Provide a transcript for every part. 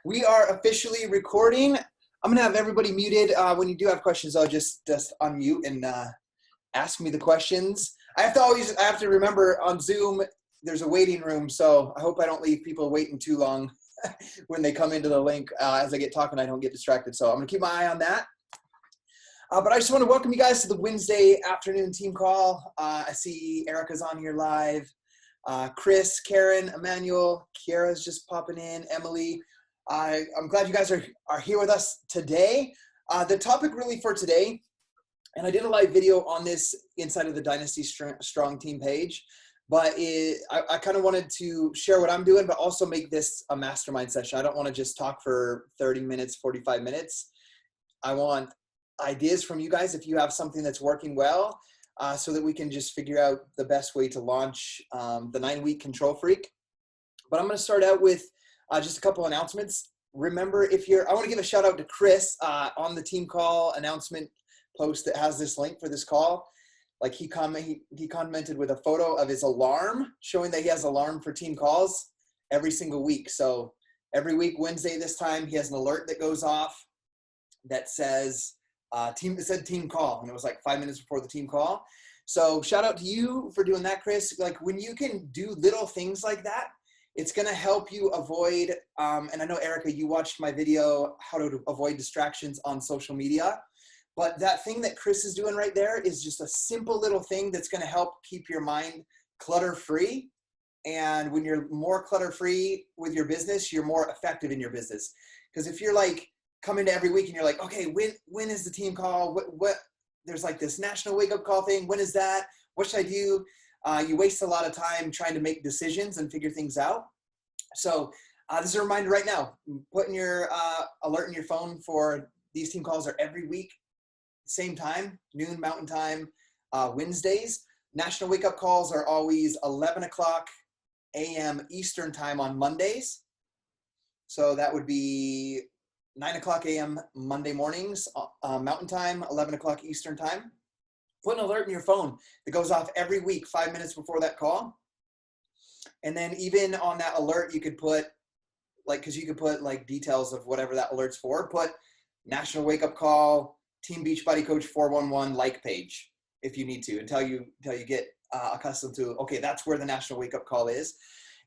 We are officially recording. I'm gonna have everybody muted. When you do have questions, I'll just unmute and ask me the questions. I have to remember on Zoom, there's a waiting room, so I hope I don't leave people waiting too long when they come into the link. As I get talking, I don't get distracted. So I'm gonna keep my eye on that. But I just want to welcome you guys to the Wednesday afternoon team call. I see Erica's on here live. Chris, Karen, Emmanuel, Kiara's just popping in, Emily. I'm glad you guys are here with us today. The topic really for today, and I did a live video on this inside of the Dynasty Strong Team page, but I kind of wanted to share what I'm doing, but also make this a mastermind session. I don't want to just talk for 30 minutes, 45 minutes. I want ideas from you guys if you have something that's working well, so that we can just figure out the best way to launch the 9-week Control Freak. But I'm going to start out with just a couple announcements. Remember, I want to give a shout out to Chris on the team call announcement post that has this link for this call. Like he commented with a photo of his alarm showing that he has alarm for team calls every single week. So every week, Wednesday this time, he has an alert that goes off that says team call, and it was like 5 minutes before the team call. So shout out to you for doing that, Chris. Like when you can do little things like that, it's going to help you avoid, and I know, Erica, you watched my video, how to avoid distractions on social media. But that thing that Chris is doing right there is just a simple little thing that's going to help keep your mind clutter-free. And when you're more clutter-free with your business, you're more effective in your business. Because if you're like coming to every week and you're like, okay, when is the team call? What there's like this national wake-up call thing. When is that? What should I do? You waste a lot of time trying to make decisions and figure things out. So this is a reminder right now. Put in your alert in your phone for these team calls are every week, same time, noon Mountain Time, Wednesdays. National wake-up calls are always 11 o'clock a.m. Eastern Time on Mondays. So that would be 9 o'clock a.m. Monday mornings, Mountain Time, 11 o'clock Eastern Time. Put an alert in your phone that goes off every week, 5 minutes before that call. And then even on that alert, you could put, because you could put like details of whatever that alert's for. Put National Wake Up Call, Team Beachbody Coach 411 like page if you need to, until you get accustomed to, okay, that's where the National Wake Up Call is.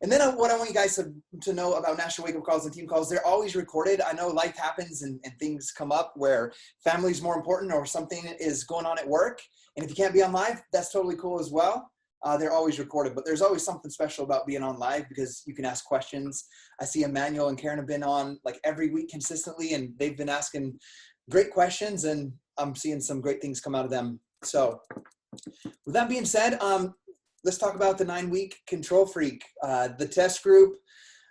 And then what I want you guys to know about National Wake Up Calls and team calls, they're always recorded. I know life happens and things come up where family's more important or something is going on at work. And if you can't be on live, that's totally cool as well. They're always recorded, but there's always something special about being on live because you can ask questions. I see Emmanuel and Karen have been on like every week consistently, and they've been asking great questions, and I'm seeing some great things come out of them. So with that being said, let's talk about the 9-week Control Freak, the test group.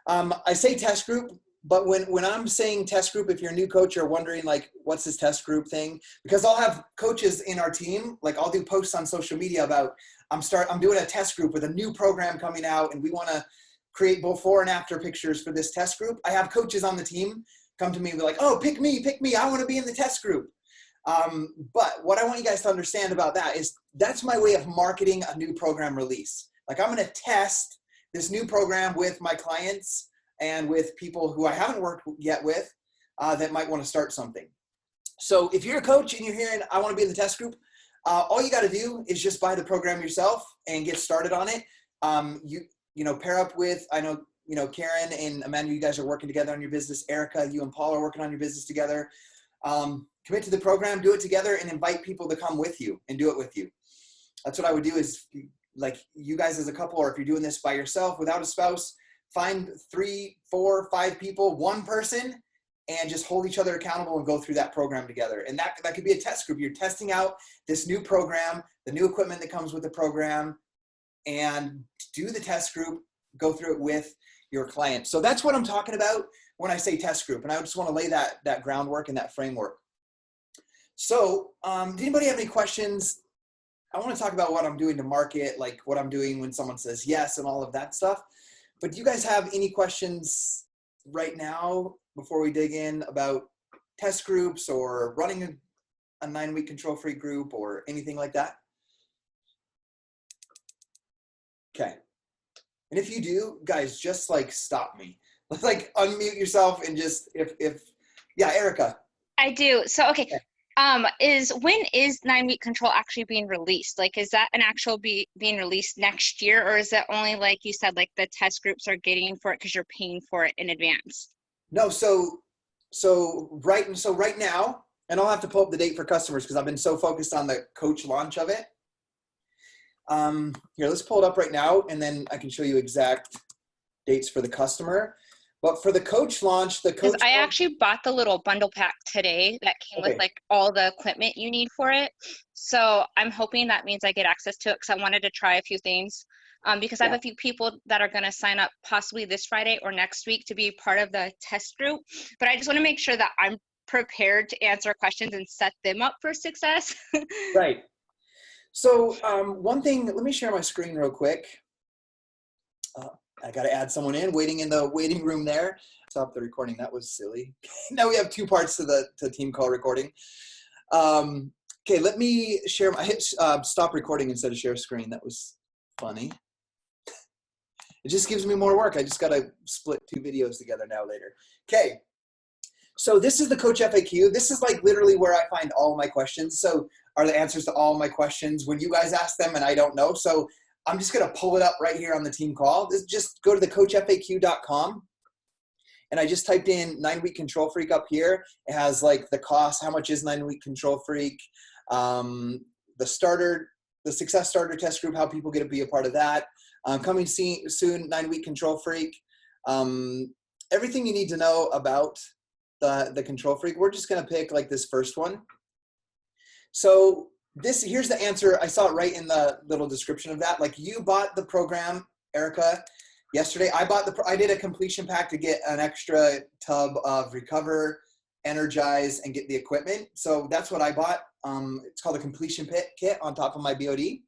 I say test group, but when I'm saying test group, if you're a new coach, you're wondering like, what's this test group thing? Because I'll have coaches in our team, like I'll do posts on social media about, I'm doing a test group with a new program coming out, and we want to create before and after pictures for this test group. I have coaches on the team come to me and be like, oh, pick me, I want to be in the test group. But what I want you guys to understand about that is that's my way of marketing a new program release. Like I'm going to test this new program with my clients and with people who I haven't worked yet with that might want to start something. So if you're a coach and you're hearing, I want to be in the test group, all you got to do is just buy the program yourself and get started on it. You know, pair up with, I know, Karen and Amanda, you guys are working together on your business. Erica, you and Paul are working on your business together. Commit to the program, do it together, and invite people to come with you and do it with you. That's what I would do is, like, you guys as a couple, or if you're doing this by yourself without a spouse, find 3, 4, 5 people, one person, and just hold each other accountable and go through that program together. And that could be a test group. You're testing out this new program, the new equipment that comes with the program, and do the test group, go through it with your client. So that's what I'm talking about when I say test group. And I just want to lay that groundwork and that framework. So did anybody have any questions? I want to talk about what I'm doing to market, like what I'm doing when someone says yes and all of that stuff. But do you guys have any questions right now before we dig in about test groups or running a 9-week Control Freak group or anything like that? Okay. And if you do, guys, just like stop me. Like unmute yourself and just yeah, Erica. I do. So, okay. Okay. When is 9-week control actually being released? Like, is that an actual being released next year, or is it only like you said, like the test groups are getting for it because you're paying for it in advance? No, so right now, and I'll have to pull up the date for customers because I've been so focused on the coach launch of it. Here, let's pull it up right now, and then I can show you exact dates for the customer. But for the coach launch, Because I actually bought the little bundle pack today that came with okay. like all the equipment you need for it. So I'm hoping that means I get access to it because I wanted to try a few things. Because I have Yeah. a few people that are going to sign up possibly this Friday or next week to be part of the test group. But I just want to make sure that I'm prepared to answer questions and set them up for success. Right. So one thing, let me share my screen real quick. I got to add someone in, waiting in the waiting room there. Stop the recording. That was silly. Now we have two parts to the team call recording. Okay, let me share. I hit stop recording instead of share screen. That was funny. It just gives me more work. I just got to split two videos together now later. Okay. So this is the Coach FAQ. This is like literally where I find all my questions. So are the answers to all my questions when you guys ask them and I don't know. So I'm just going to pull it up right here on the team call. Just go to the coachfaq.com. And I just typed in 9-week control freak up here. It has like the cost, how much is 9-week control freak, the success starter test group, how people get to be a part of that. Coming soon, 9-week control freak. Everything you need to know about the control freak. We're just gonna pick like this first one. So here's the answer. I saw it right in the little description of that. Like you bought the program, Erica, yesterday. I did a completion pack to get an extra tub of recover, energize, and get the equipment. So that's what I bought. It's called a completion kit on top of my BOD.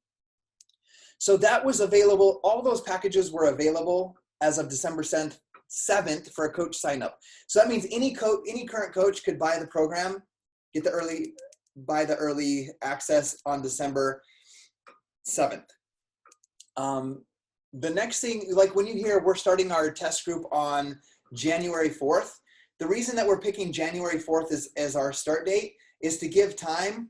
So that was available. All those packages were available as of December 7th for a coach sign up. So that means any current coach could buy the program, buy the early access on December 7th. The next thing, like when you hear we're starting our test group on January 4th, the reason that we're picking January 4th as our start date is to give time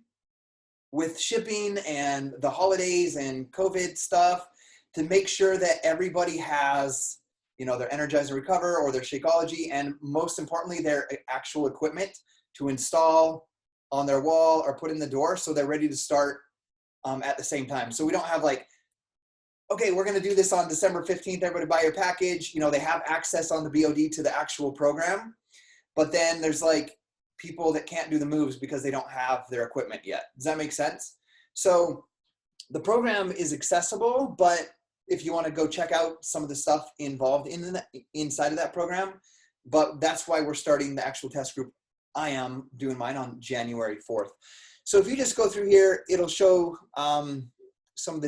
with shipping and the holidays and COVID stuff to make sure that everybody has, their Energize and Recover or their Shakeology, and most importantly, their actual equipment to install on their wall or put in the door so they're ready to start at the same time. So we don't have like, okay, we're going to do this on December 15th, everybody buy your package. They have access on the BOD to the actual program, but then there's like people that can't do the moves because they don't have their equipment yet. Does that make sense? So the program is accessible, but if you want to go check out some of the stuff involved inside of that program, but that's why we're starting the actual test group. I am doing mine on January 4th. So if you just go through here, it'll show some of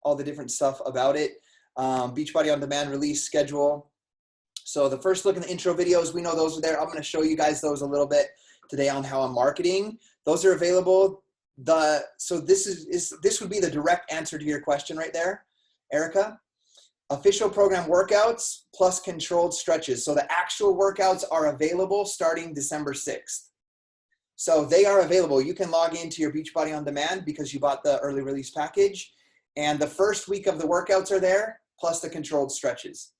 all the different stuff about it. Beachbody On Demand release schedule. So the first look in the intro videos, we know those are there. I'm going to show you guys those a little bit today on how I'm marketing. Those are available. So this would be the direct answer to your question right there, Erica. Official program workouts plus controlled stretches. So the actual workouts are available starting December 6th. So they are available. You can log into your Beachbody On Demand because you bought the early release package. And the first week of the workouts are there, plus the controlled stretches.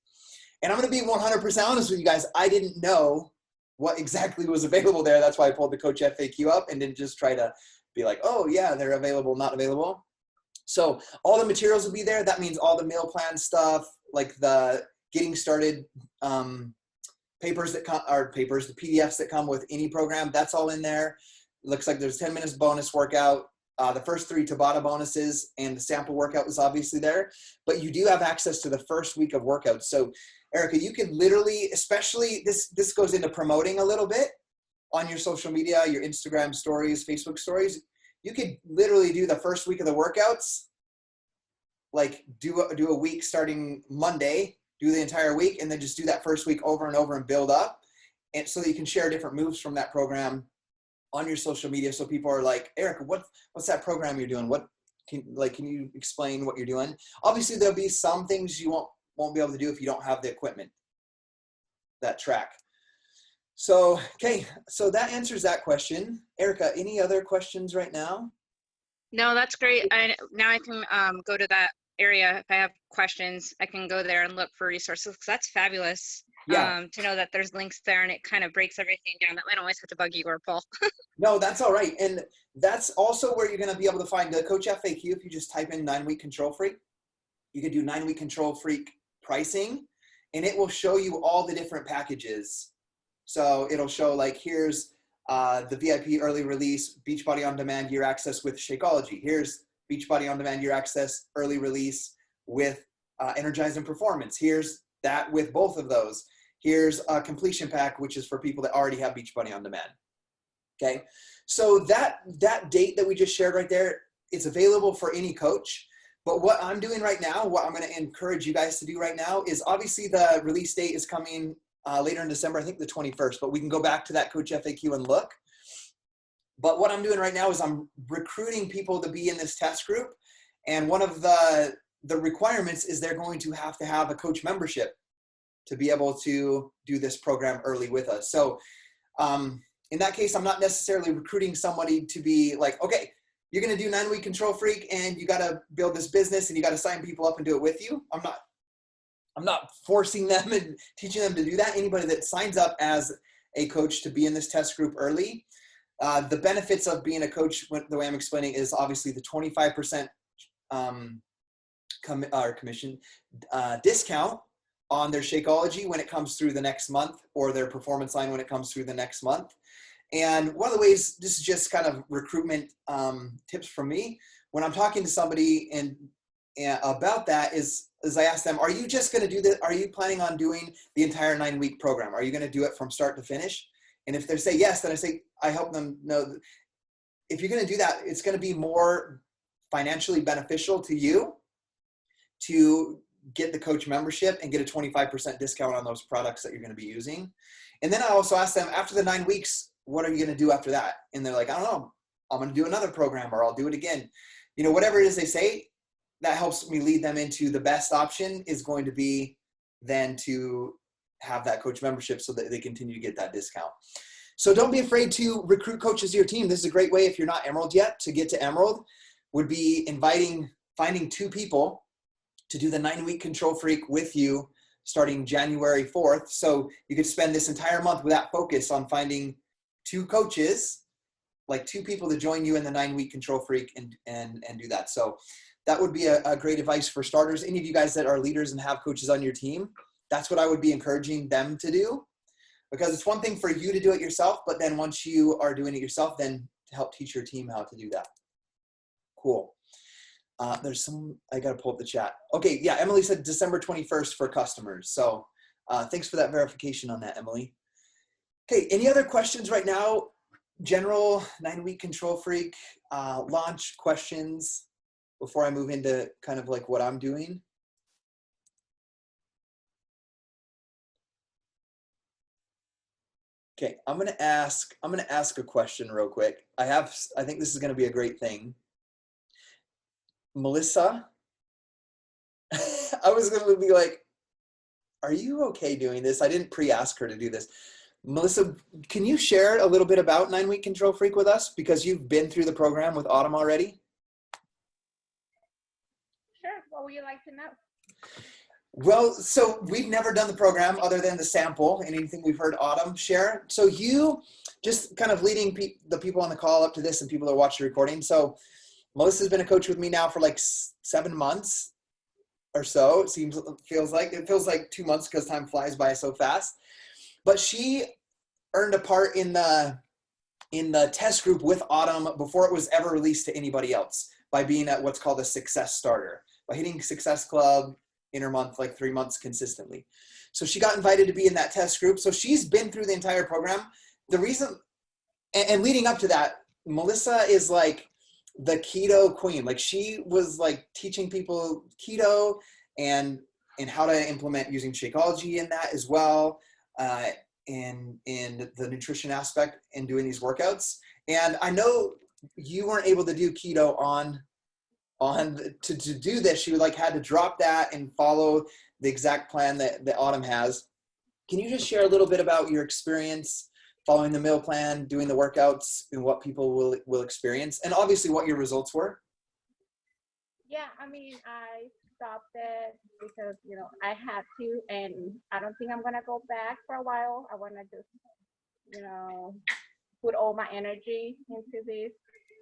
And I'm going to be 100% honest with you guys. I didn't know what exactly was available there. That's why I pulled the Coach FAQ up and didn't just try to be like, oh yeah, they're available, not available. So all the materials will be there. That means all the meal plan stuff, like the getting started papers, the PDFs that come with any program, that's all in there. It looks like there's 10 minutes bonus workout. The first 3 Tabata bonuses and the sample workout was obviously there, but you do have access to the first week of workouts. So Erica, you can literally, especially this goes into promoting a little bit on your social media, your Instagram stories, Facebook stories. You could literally do the first week of the workouts, like do a week starting Monday, do the entire week, and then just do that first week over and over and build up. And so that you can share different moves from that program on your social media. So people are like, Erica, what's that program you're doing? Can you explain what you're doing? Obviously there'll be some things you won't be able to do if you don't have the equipment. that track. So, okay, so that answers that question. Erica, any other questions right now? No, that's great. Now I can go to that area. If I have questions, I can go there and look for resources. 'Cause that's fabulous. Yeah. To know that there's links there and it kind of breaks everything down. That I don't always have to bug you or Paul. No, that's all right. And that's also where you're going to be able to find the Coach FAQ. If you just type in 9-week control freak, you can do 9-week control freak pricing, and it will show you all the different packages. So it'll show like, here's the VIP early release, Beachbody On Demand year access with Shakeology. Here's Beachbody On Demand year access early release with Energize and Performance. Here's that with both of those. Here's a completion pack, which is for people that already have Beachbody On Demand. Okay, so that date that we just shared right there, it's available for any coach. But what I'm doing right now, what I'm going to encourage you guys to do right now is, obviously the release date is coming later in December, I think the 21st, but we can go back to that Coach FAQ and look. But what I'm doing right now is I'm recruiting people to be in this test group. And one of the requirements is they're going to have a coach membership to be able to do this program early with us. So in that case, I'm not necessarily recruiting somebody to be like, okay, you're going to do 9-week control freak and you got to build this business and you got to sign people up and do it with you. I'm not forcing them and teaching them to do that. Anybody that signs up as a coach to be in this test group early, the benefits of being a coach, the way I'm explaining, is obviously the 25% commission discount on their Shakeology when it comes through the next month, or their performance line when it comes through the next month. And one of the ways, this is just kind of recruitment tips from me, when I'm talking to somebody and about that is I ask them, are you just going to do this? Are you planning on doing the entire 9-week program? Are you going to do it from start to finish? And if they say yes, then I help them know that if you're going to do that, it's going to be more financially beneficial to you to get the coach membership and get a 25% discount on those products that you're going to be using. And then I also ask them, after the 9 weeks, what are you going to do after that? And they're like, I don't know, I'm going to do another program, or I'll do it again. You know, whatever it is they say, that helps me lead them into the best option is going to be then to have that coach membership so that they continue to get that discount. So don't be afraid to recruit coaches to your team. This is a great way, if you're not Emerald yet, to get to Emerald, would be finding 2 people to do the 9-week control freak with you starting January 4th. So you could spend this entire month with that focus on finding 2 coaches, like 2 people to join you in the 9-week control freak and do that. So that would be a great advice for starters. Any of you guys that are leaders and have coaches on your team, that's what I would be encouraging them to do, because it's one thing for you to do it yourself, but then once you are doing it yourself, then to help teach your team how to do that. Cool. There's I got to pull up the chat. Okay. Yeah. Emily said December 21st for customers. So thanks for that verification on that, Emily. Okay. Any other questions right now? General 9-week control freak launch questions before I move into kind of like what I'm doing? Okay, I'm gonna ask a question real quick. I think this is gonna be a great thing. Melissa, I was gonna be like, are you okay doing this? I didn't pre-ask her to do this. Melissa, can you share a little bit about 9-week control freak with us, because you've been through the program with Autumn already? Sure. What would you like to know? Well, so we've never done the program other than the sample and anything we've heard Autumn share. So you just kind of leading the people on the call up to this and people that watch the recording. So Melissa's been a coach with me now for like 7 months or so. It feels like 2 months because time flies by so fast. But she earned a part in the test group with Autumn before it was ever released to anybody else, by being at what's called a success starter, by hitting Success Club intermonth, like 3 months consistently. So she got invited to be in that test group. So she's been through the entire program. The reason, and leading up to that, Melissa is like the keto queen. Like, she was like teaching people keto and how to implement using Shakeology in that as well, in the nutrition aspect and doing these workouts. And I know you weren't able to do keto to do this. She had to drop that and follow the exact plan that Autumn has. can you just share a little bit about your experience following the meal plan, doing the workouts, and what people will experience, and obviously what your results were? Yeah, I mean, I stopped it because, I had to, and I don't think I'm gonna go back for a while. I wanna just, put all my energy into this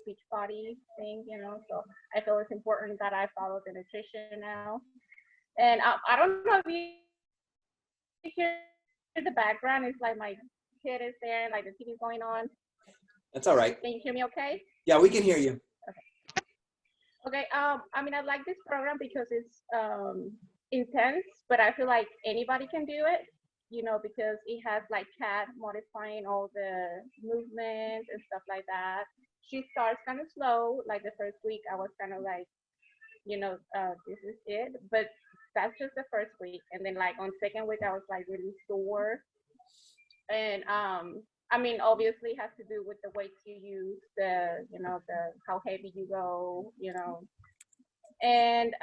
Beachbody thing, so I feel it's important that I follow the nutrition now. And I don't know if you hear the background. It's like my kid is there, and like the TV's going on. That's all right. Can you hear me okay? Yeah, we can hear you. Okay. I mean, I like this program because it's intense, but I feel like anybody can do it, because it has like Kat modifying all the movements and stuff like that. She starts kind of slow. Like the first week, I was kind of like, this is it. But that's just the first week, and then like on second week, I was like really sore, and I mean, obviously, it has to do with the weights you use, the how heavy you go, and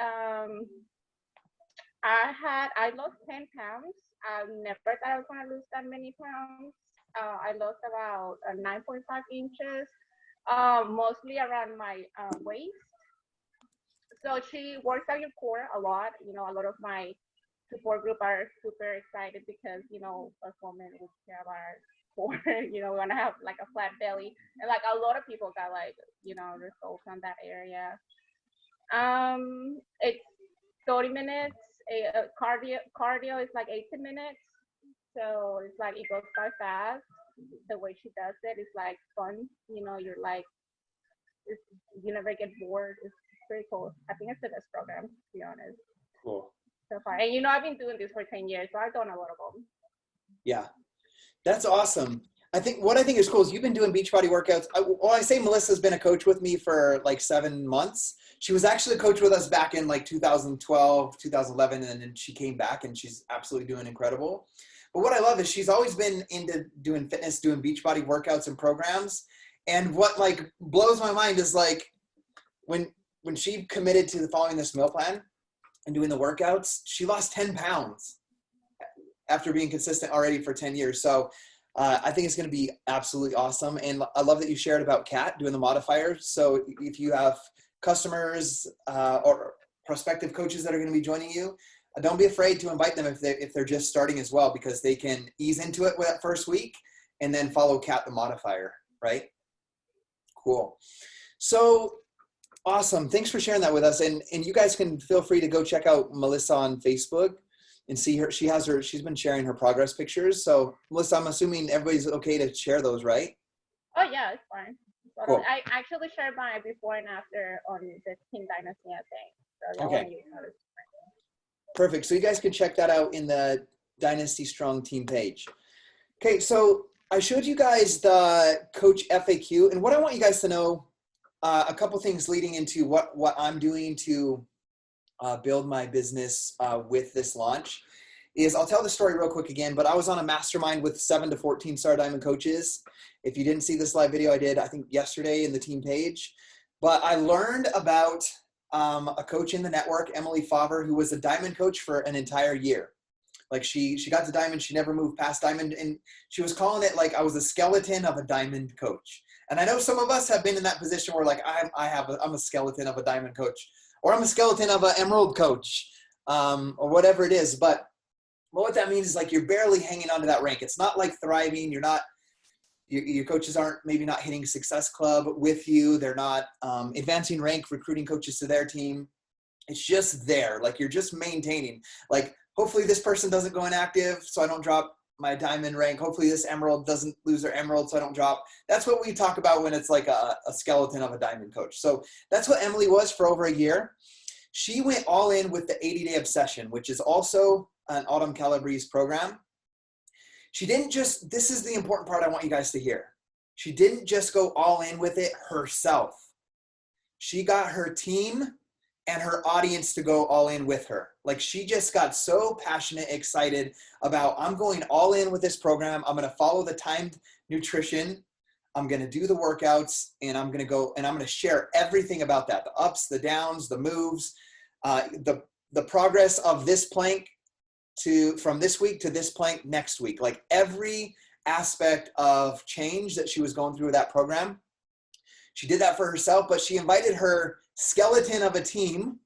I lost 10 pounds. I never thought I was gonna lose that many pounds. I lost about 9.5 inches, mostly around my waist. So she works out your core a lot. A lot of my support group are super excited because, as women, we care about our core. We want to have like a flat belly. And like a lot of people got like, results on that area. It's 30 minutes. Cardio is like 18 minutes. So it's like, it goes by fast. The way she does it is like fun. You're like, you never get bored. It's pretty cool. I think it's the best program, to be honest. Cool. So far. And I've been doing this for 10 years, so I've done a lot of them. Yeah, that's awesome. What I think is cool is you've been doing Beachbody workouts. I say Melissa's been a coach with me for like 7 months. She was actually a coach with us back in like 2012, 2011, and then she came back and she's absolutely doing incredible. But what I love is she's always been into doing fitness, doing Beachbody workouts and programs. And what like blows my mind is like when she committed to following this meal plan and doing the workouts, she lost 10 pounds after being consistent already for 10 years. So I think it's going to be absolutely awesome. And I love that you shared about Kat doing the modifiers. So if you have customers or prospective coaches that are going to be joining you, don't be afraid to invite them if they're just starting as well, because they can ease into it with that first week and then follow Kat the modifier, right? Cool. So awesome. Thanks for sharing that with us. And you guys can feel free to go check out Melissa on Facebook and see her. She's been sharing her progress pictures. So Melissa, I'm assuming everybody's okay to share those, right? Oh yeah, it's fine. Cool. I actually shared my before and after on the Team Dynasty thing. So okay. Perfect. So you guys can check that out in the Dynasty Strong team page. Okay, so I showed you guys the coach FAQ, and what I want you guys to know, a couple things leading into what I'm doing to build my business with this launch is, I'll tell the story real quick again, but I was on a mastermind with 7 to 14 Star Diamond coaches. If you didn't see this live video, I did, I think yesterday in the team page, but I learned about a coach in the network, Emily Favre, who was a Diamond coach for an entire year. Like she got to Diamond, she never moved past Diamond, and she was calling it like I was a skeleton of a Diamond coach. And I know some of us have been in that position where like I'm a skeleton of a Diamond coach, or I'm a skeleton of an Emerald coach, or whatever it is. But what that means is like you're barely hanging on to that rank. It's not like thriving. Your coaches aren't maybe not hitting Success Club with you. They're not advancing rank, recruiting coaches to their team. It's just there. Like you're just maintaining. Like hopefully this person doesn't go inactive so I don't drop my Diamond rank. Hopefully this Emerald doesn't lose their Emerald so I don't drop. That's what we talk about when it's like a skeleton of a Diamond coach. So that's what Emily was for over a year. She went all in with the 80-day obsession, which is also an Autumn Calabrese's program. She didn't just, this is the important part I want you guys to hear. She didn't just go all in with it herself. She got her team and her audience to go all in with her. Like she just got so passionate, excited about, I'm going all in with this program. I'm going to follow the timed nutrition. I'm going to do the workouts, and I'm going to go and I'm going to share everything about that. The ups, the downs, the moves, the progress of this plank from this week to this point next week. Like every aspect of change that she was going through with that program, she did that for herself, but she invited her skeleton of a team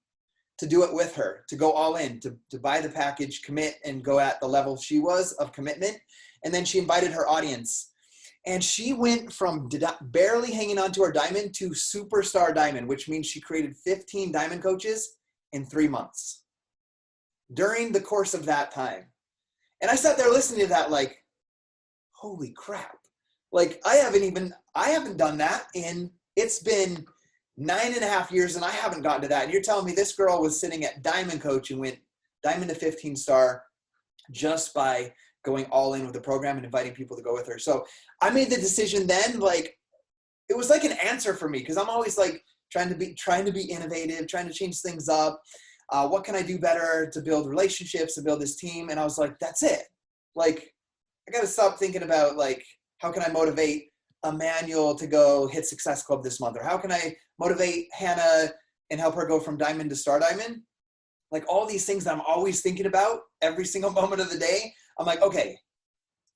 to do it with her, to go all in, to buy the package, commit, and go at the level she was of commitment. And then she invited her audience. And she went from barely hanging on to her diamond to superstar diamond, which means she created 15 diamond coaches in 3 months during the course of that time. And I sat there listening to that like, holy crap. Like I haven't done that it's been 9.5 years and I haven't gotten to that. And you're telling me this girl was sitting at diamond coach and went diamond to 15 star just by going all in with the program and inviting people to go with her. So I made the decision then, like, it was like an answer for me, because I'm always like trying to be innovative, trying to change things up. What can I do better to build relationships, to build this team? And I was like, that's it. Like, I got to stop thinking about like, how can I motivate Emmanuel to go hit Success Club this month? Or how can I motivate Hannah and help her go from diamond to star diamond? Like all these things that I'm always thinking about every single moment of the day. I'm like, okay,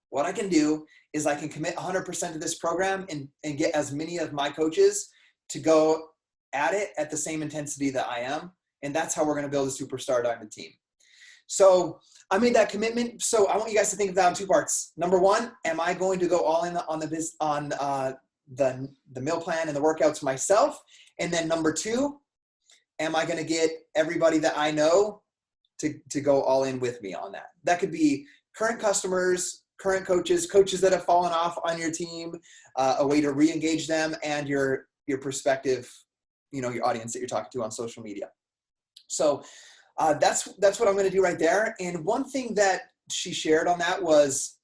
what I can do is I can commit 100% to this program and get as many of my coaches to go at it at the same intensity that I am. And that's how we're going to build a superstar diamond team. So I made that commitment. So I want you guys to think of that in 2 parts. Number 1, am I going to go all in on the meal plan and the workouts myself? And then number 2, am I going to get everybody that I know to go all in with me on that? That could be current customers, current coaches that have fallen off on your team, a way to re-engage them, and your prospective, your audience that you're talking to on social media. So that's what I'm going to do right there. And one thing that she shared on that was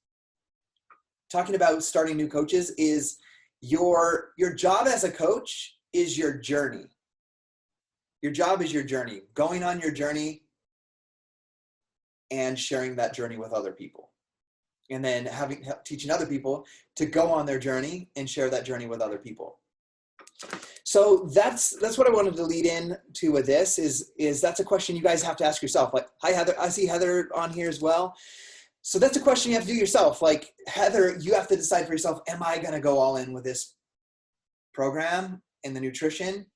talking about starting new coaches is your job as a coach is your journey. Your job is your journey, going on your journey and sharing that journey with other people. And then teaching other people to go on their journey and share that journey with other people. So that's what I wanted to lead in to with this is that's a question you guys have to ask yourself. Like, hi Heather, I see Heather on here as well. So that's a question you have to do yourself. Like Heather, you have to decide for yourself, am I going to go all in with this program and the nutrition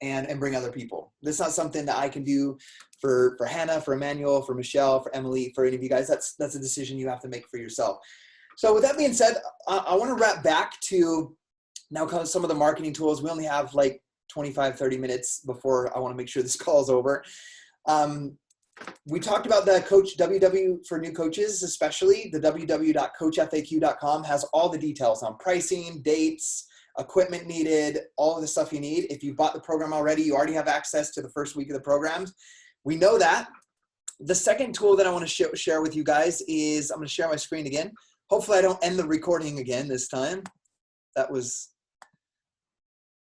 and bring other people? This is not something that I can do for Hannah, for Emmanuel, for Michelle, for Emily, for any of you guys. That's a decision you have to make for yourself. So with that being said, I want to wrap back to now comes some of the marketing tools. We only have like 25, 30 minutes before I want to make sure this call is over. We talked about the Coach WW for new coaches, especially the www.coachfaq.com has all the details on pricing, dates, equipment needed, all of the stuff you need. If you bought the program already, you already have access to the first week of the programs. We know that. The second tool that I want to share with you guys is, I'm going to share my screen again. Hopefully I don't end the recording again this time. That was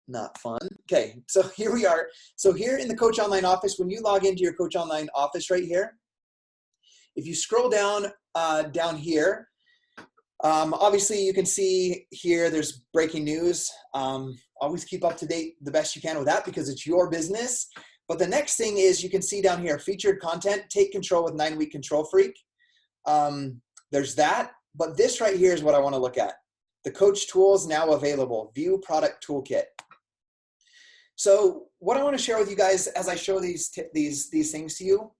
not fun. Okay, so here we are. So here in the Coach Online office, when you log into your Coach Online office right here, if you scroll down here, obviously you can see here there's breaking news. Always keep up to date the best you can with that because it's your business. But the next thing is you can see down here, featured content, take control with 9-week control freak. There's that, but this right here is what I want to look at. The coach tools now available, view product toolkit. So what I want to share with you guys as I show these things to you,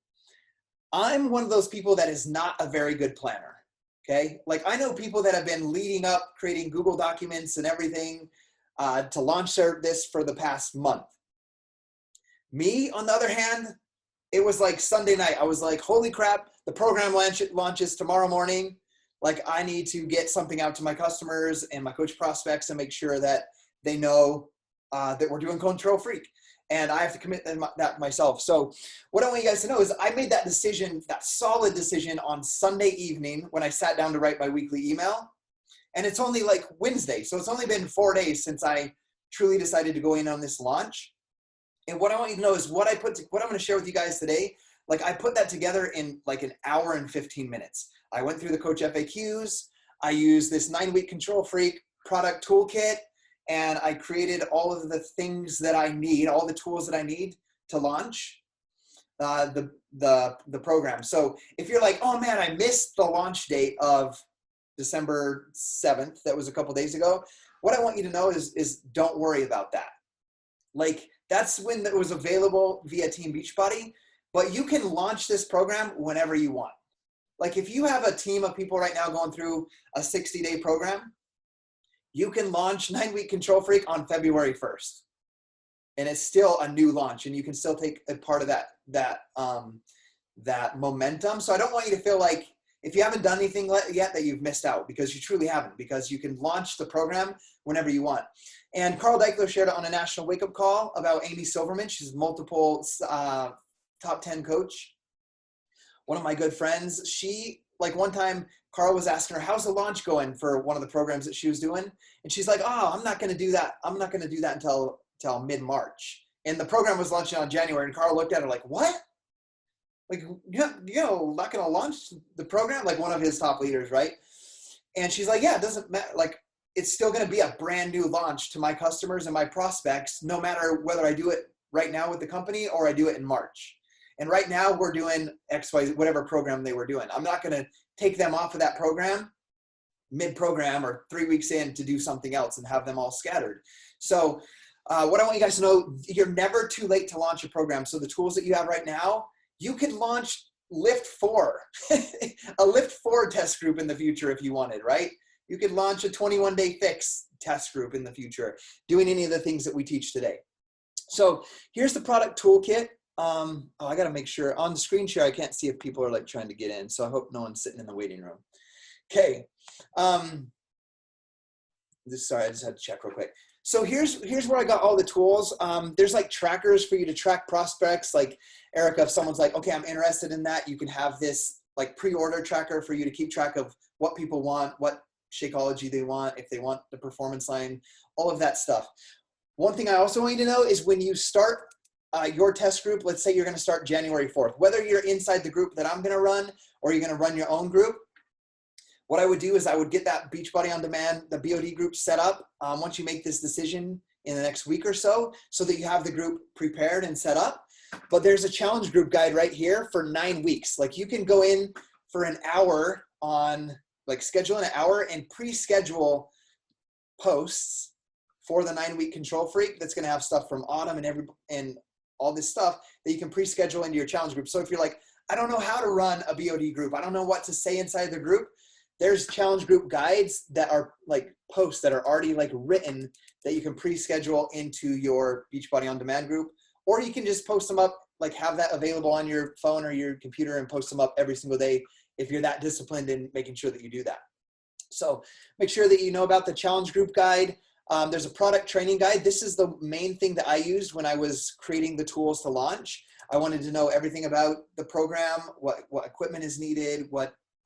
I'm one of those people that is not a very good planner, okay? Like I know people that have been leading up, creating Google documents and everything to launch this for the past month. Me, on the other hand, it was like Sunday night. I was like, holy crap, the program launches tomorrow morning. Like I need to get something out to my customers and my coach prospects and make sure that they know that we're doing Control Freak. And I have to commit that myself. So what I want you guys to know is I made that decision, that solid decision on Sunday evening when I sat down to write my weekly email. And it's only like Wednesday. So it's only been 4 days since I truly decided to go in on this launch. And what I want you to know is what I'm going to share with you guys today. Like I put that together in like an hour and 15 minutes. I went through the Coach FAQs. I used this 9-week Control Freak product toolkit, and I created all of the things that I need, all the tools that I need to launch. the program. So if you're like, oh man, I missed the launch date of December 7th, that was a couple days ago, what I want you to know is don't worry about that. Like, that's when it was available via Team Beachbody, but you can launch this program whenever you want. Like, if you have a team of people right now going through a 60-day program, you can launch 9-Week Control Freak on February 1st. And it's still a new launch, and you can still take a part of that momentum. So I don't want you to feel like if you haven't done anything yet that you've missed out, because you truly haven't, because you can launch the program whenever you want. And Carl Deichler shared it on a national wake-up call about Amy Silverman. She's multiple top 10 coach. One of my good friends, she, like, one time Carl was asking her, how's the launch going for one of the programs that she was doing? And she's like, oh, I'm not going to do that. I'm not going to do that until mid-March. And the program was launching on January, and Carl looked at her like, what? Like, not going to launch the program? Like, one of his top leaders, right? And she's like, yeah, it doesn't matter. Like, it's still going to be a brand new launch to my customers and my prospects, no matter whether I do it right now with the company or I do it in March. And right now we're doing XY, whatever program they were doing. I'm not going to take them off of that program mid-program or 3 weeks in to do something else and have them all scattered. So what I want you guys to know, you're never too late to launch a program. So the tools that you have right now, you could launch Lift 4, a Lift 4 test group in the future if you wanted, right? You could launch a 21-day fix test group in the future, doing any of the things that we teach today. So here's the product toolkit. Oh, I got to make sure on the screen share, I can't see if people are like trying to get in. So I hope no one's sitting in the waiting room. Okay. Sorry, I just had to check real quick. So here's where I got all the tools. There's like trackers for you to track prospects. Like, Erica, if someone's like, okay, I'm interested in that, you can have this like pre-order tracker for you to keep track of what people want, what Shakeology they want, if they want the performance line, all of that stuff. One thing I also want you to know is when you start your test group, let's say you're going to start January 4th, whether you're inside the group that I'm going to run or you're going to run your own group, what I would do is I would get that Beachbody On Demand, the BOD group set up once you make this decision in the next week or so that you have the group prepared and set up. But there's a challenge group guide right here for 9 weeks. Like, you can go in for an hour on, like, schedule an hour and pre-schedule posts for the 9-week Control Freak. That's going to have stuff from Autumn and all this stuff that you can pre-schedule into your challenge group. So if you're like, I don't know how to run a BOD group, I don't know what to say inside the group, there's challenge group guides that are like posts that are already like written that you can pre-schedule into your Beachbody On Demand group, or you can just post them up, like have that available on your phone or your computer and post them up every single day if you're that disciplined in making sure that you do that. So make sure that you know about the challenge group guide. There's a product training guide. This is the main thing that I used when I was creating the tools to launch. I wanted to know everything about the program, what equipment is needed,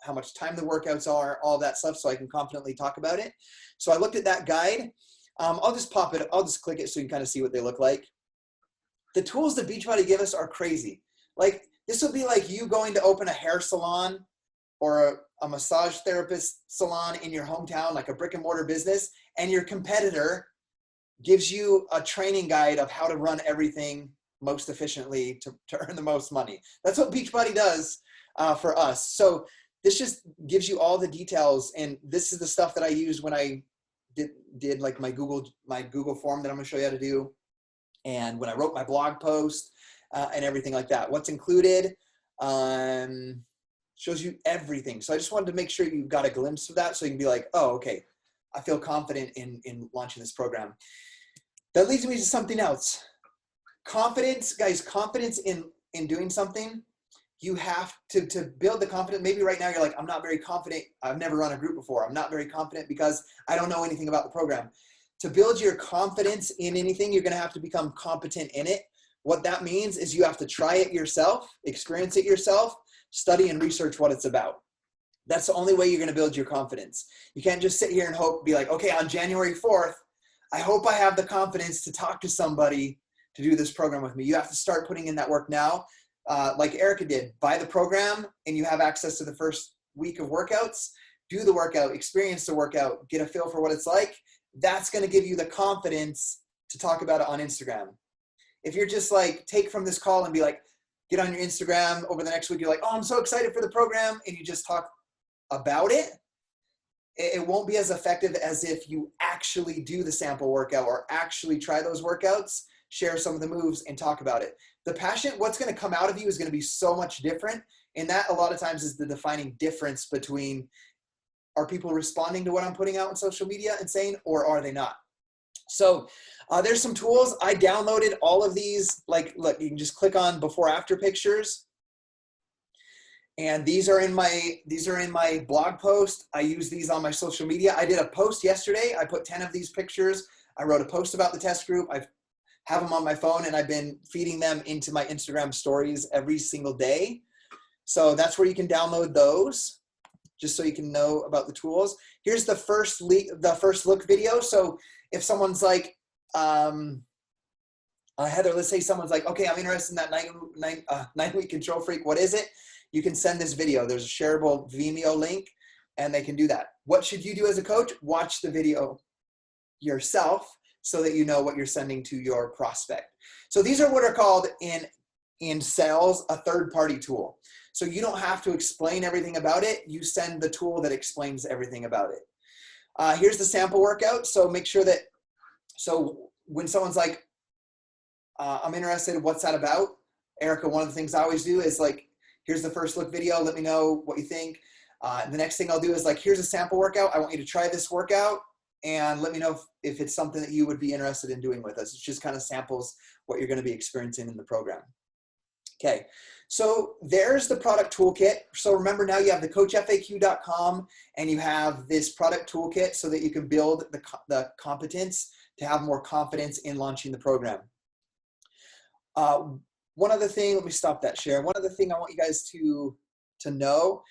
how much time the workouts are, all that stuff, so I can confidently talk about it. So I looked at that guide. I'll just click it so you can kind of see what they look like. The tools that Beachbody give us are crazy. Like, this would be like you going to open a hair salon or a massage therapist salon in your hometown, like a brick and mortar business, and your competitor gives you a training guide of how to run everything most efficiently to earn the most money. That's what Beachbody does for us. So this just gives you all the details, and this is the stuff that I used when I did like my Google form that I'm gonna show you how to do, and when I wrote my blog post and everything like that. What's included shows you everything. So I just wanted to make sure you got a glimpse of that so you can be like, oh, okay, I feel confident in launching this program. That leads me to something else. Confidence, guys, confidence in doing something. You have to build the confidence. Maybe right now you're like, I'm not very confident. I've never run a group before. I'm not very confident because I don't know anything about the program. To build your confidence in anything, you're going to have to become competent in it. What that means is you have to try it yourself, experience it yourself, study and research what it's about. That's the only way you're going to build your confidence. You can't just sit here and hope, be like, okay, on January 4th, I hope I have the confidence to talk to somebody to do this program with me. You have to start putting in that work now. Like Erica did, buy the program and you have access to the first week of workouts, do the workout, experience the workout, get a feel for what it's like. That's going to give you the confidence to talk about it on Instagram. If you're just like, take from this call and be like, get on your Instagram over the next week, you're like, oh, I'm so excited for the program, and you just talk about it, it won't be as effective as if you actually do the sample workout or actually try those workouts, share some of the moves, and talk about it. The passion, what's going to come out of you is going to be so much different. And that a lot of times is the defining difference between, are people responding to what I'm putting out on social media and saying, or are they not? So there's some tools. I downloaded all of these. Like, look, you can just click on before after pictures. And these are in my blog post. I use these on my social media. I did a post yesterday. I put 10 of these pictures. I wrote a post about the test group. I have them on my phone, and I've been feeding them into my Instagram stories every single day. So that's where you can download those, just so you can know about the tools. Here's the first look video. So if someone's like, Heather, let's say someone's like, okay, I'm interested in that 9-week control freak. What is it? You can send this video. There's a shareable Vimeo link, and they can do that. What should you do as a coach? Watch the video yourself so that you know what you're sending to your prospect. So these are what are called in sales a third-party tool. So you don't have to explain everything about it. You send the tool that explains everything about it. Here's the sample workout. So make sure that, so when someone's like, I'm interested, what's that about? Erica, one of the things I always do is like, here's the first look video. Let me know what you think. The next thing I'll do is like, here's a sample workout. I want you to try this workout and let me know if it's something that you would be interested in doing with us. It just kind of samples what you're going to be experiencing in the program. Okay, so there's the product toolkit. So remember, now you have the coachfaq.com and you have this product toolkit so that you can build the competence to have more confidence in launching the program. One other thing, let me stop that share. One other thing I want you guys to know,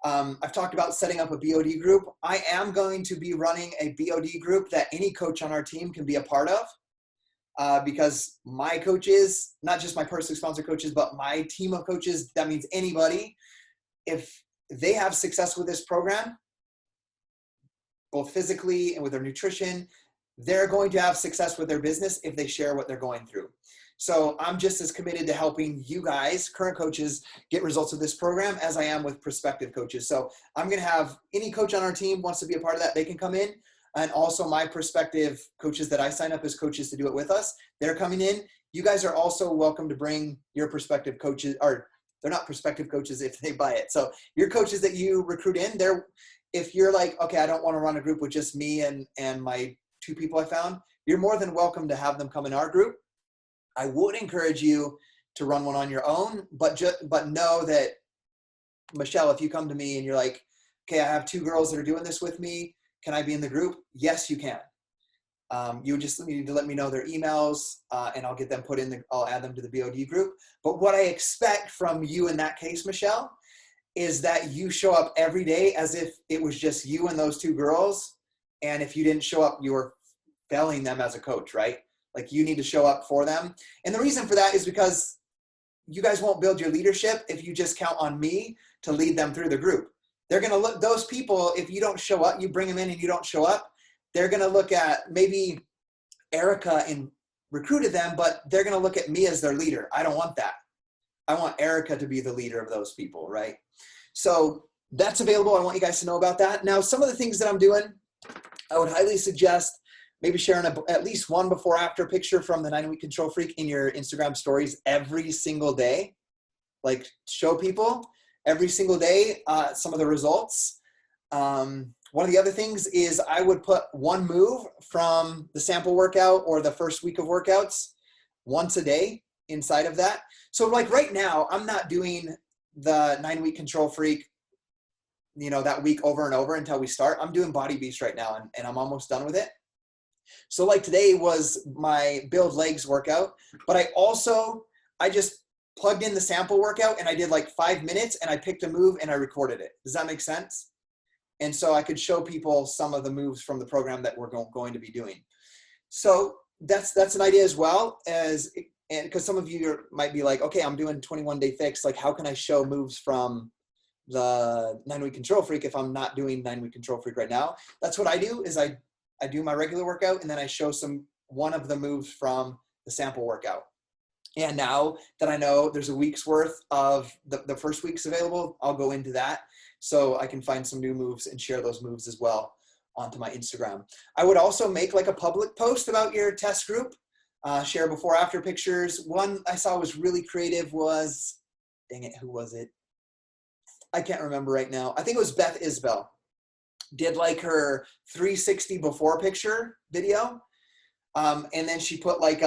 I've talked about setting up a BOD group. I am going to be running a BOD group that any coach on our team can be a part of, because my coaches, not just my personally sponsored coaches, but my team of coaches, that means anybody, if they have success with this program, both physically and with their nutrition, they're going to have success with their business if they share what they're going through. So I'm just as committed to helping you guys, current coaches, get results of this program as I am with prospective coaches. So I'm going to have any coach on our team wants to be a part of that, they can come in. And also my prospective coaches that I sign up as coaches to do it with us, they're coming in. You guys are also welcome to bring your prospective coaches, or they're not prospective coaches if they buy it. So your coaches that you recruit in, if you're like, okay, I don't want to run a group with just me and my 2 people I found, you're more than welcome to have them come in our group. I would encourage you to run one on your own, but know that, Michelle, if you come to me and you're like, okay, I have 2 girls that are doing this with me, can I be in the group? Yes, you can. You just need to let me know their emails, and I'll get them I'll add them to the BOD group. But what I expect from you in that case, Michelle, is that you show up every day as if it was just you and those 2 girls. And if you didn't show up, you were failing them as a coach, right? Like, you need to show up for them. And the reason for that is because you guys won't build your leadership if you just count on me to lead them through the group. They're going to look, those people, if you don't show up, you bring them in and you don't show up, they're going to look at maybe Erica and recruited them, but they're going to look at me as their leader. I don't want that. I want Erica to be the leader of those people, right? So that's available. I want you guys to know about that. Now, some of the things that I'm doing, I would highly suggest maybe sharing at least one before after picture from the 9-week control freak in your Instagram stories every single day. Like, show people every single day some of the results. One of the other things is I would put one move from the sample workout or the first week of workouts once a day inside of that. So like right now, I'm not doing the 9-week control freak, that week over and over until we start. I'm doing Body Beast right now, and I'm almost done with it. So like today was my build legs workout, but I just plugged in the sample workout and I did like 5 minutes and I picked a move and I recorded it. Does that make sense? And so I could show people some of the moves from the program that we're going to be doing. So that's an idea as well, and because some of you might be like, okay, I'm doing 21-day fix. Like, how can I show moves from the 9-week control freak if I'm not doing 9-week control freak right now? That's what I do, is I do my regular workout and then I show one of the moves from the sample workout. And now that I know there's a week's worth of the first week's available, I'll go into that so I can find some new moves and share those moves as well onto my Instagram. I would also make like a public post about your test group, share before after pictures. One I saw was really creative was, dang it, who was it? I can't remember right now. I think it was Beth Isbell. Did like her 360 before picture video. And then she put like